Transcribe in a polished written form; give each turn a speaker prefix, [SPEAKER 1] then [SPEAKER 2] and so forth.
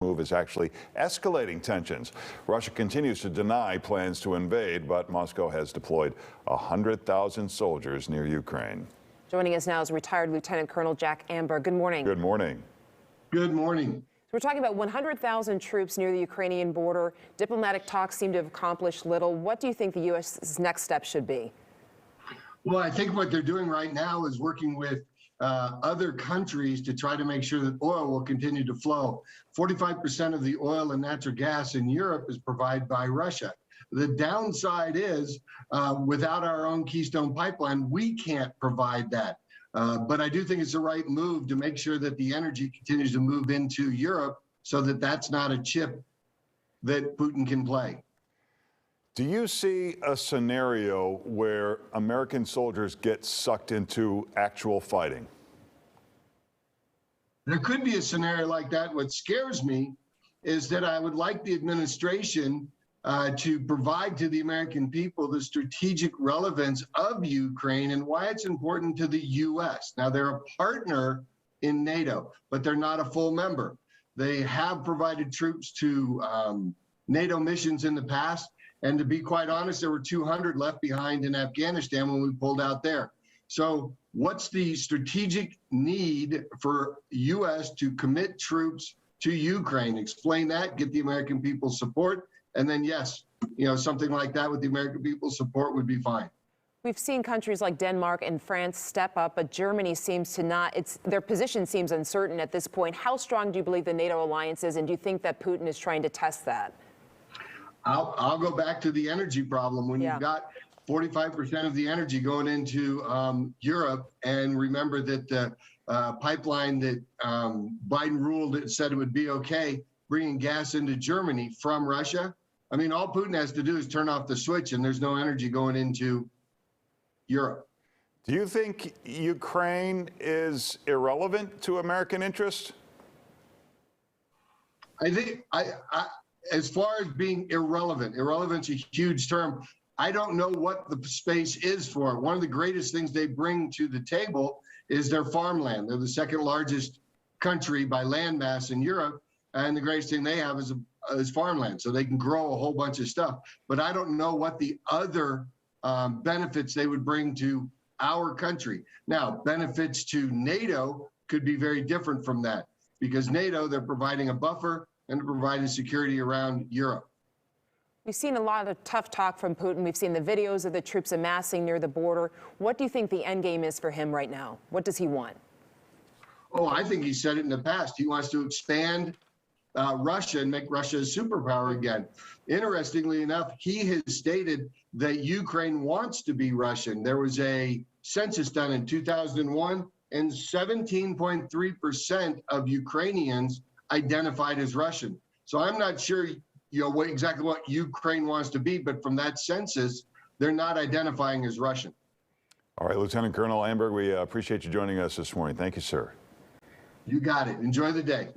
[SPEAKER 1] Move is actually escalating tensions. Russia continues to deny plans to invade, but Moscow has deployed 100,000 soldiers near Ukraine.
[SPEAKER 2] Joining us now is retired Lieutenant Colonel Jack Amber. Good morning.
[SPEAKER 1] Good morning.
[SPEAKER 3] Good morning.
[SPEAKER 2] We're talking about 100,000 troops near the Ukrainian border. Diplomatic talks seem to have accomplished little. What do you think the U.S.'s next step should be?
[SPEAKER 3] Well, I think what they're doing right now is working with other countries to try to make sure that oil will continue to flow. 45% of the oil and natural gas in Europe is provided by Russia. The downside is without our own Keystone Pipeline, we can't provide that. But I do think it's the right move to make sure that the energy continues to move into Europe so that that's not a chip that Putin can play.
[SPEAKER 1] Do you see a scenario where American soldiers get sucked into actual fighting?
[SPEAKER 3] There could be a scenario like that. What scares me is that I would like the administration to provide to the American people the strategic relevance of Ukraine and why it's important to the U.S. Now, they're a partner in NATO, but they're not a full member. They have provided troops to NATO missions in the past. And to be quite honest, there were 200 left behind in Afghanistan when we pulled out there. So what's the strategic need for U.S. to commit troops to Ukraine? Explain that, get the American people's support. And then, yes, something like that with the American people's support would be fine.
[SPEAKER 2] We've seen countries like Denmark and France step up, but Germany seems to not. Their position seems uncertain at this point. How strong do you believe the NATO alliance is, and do you think that Putin is trying to test that?
[SPEAKER 3] I'll go back to the energy problem. When you've got 45% of the energy going into Europe, and remember that the pipeline that Biden ruled it said it would be okay bringing gas into Germany from Russia. I mean, all Putin has to do is turn off the switch and there's no energy going into Europe.
[SPEAKER 1] Do you think Ukraine is irrelevant to American interest?
[SPEAKER 3] I think as far as being irrelevant's a huge term. I don't know what the space is for it. One of the greatest things they bring to the table is their farmland. They're the second largest country by land mass in Europe, and the greatest thing they have is farmland, so they can grow a whole bunch of stuff. But I don't know what the other benefits they would bring to our country. Now, benefits to NATO could be very different from that, because NATO, they're providing a buffer and providing security around Europe.
[SPEAKER 2] We've seen a lot of tough talk from Putin. We've seen the videos of the troops amassing near the border. What do you think the end game is for him right now? What does he want?
[SPEAKER 3] Oh, I think he said it in the past. He wants to expand Russia and make Russia a superpower again. Interestingly enough, he has stated that Ukraine wants to be Russian. There was a census done in 2001, and 17.3% of Ukrainians identified as Russian. So I'm not sure, exactly what Ukraine wants to be, but from that census, they're not identifying as Russian.
[SPEAKER 1] All right, Lieutenant Colonel Amber, we appreciate you joining us this morning. Thank you, sir.
[SPEAKER 3] You got it. Enjoy the day.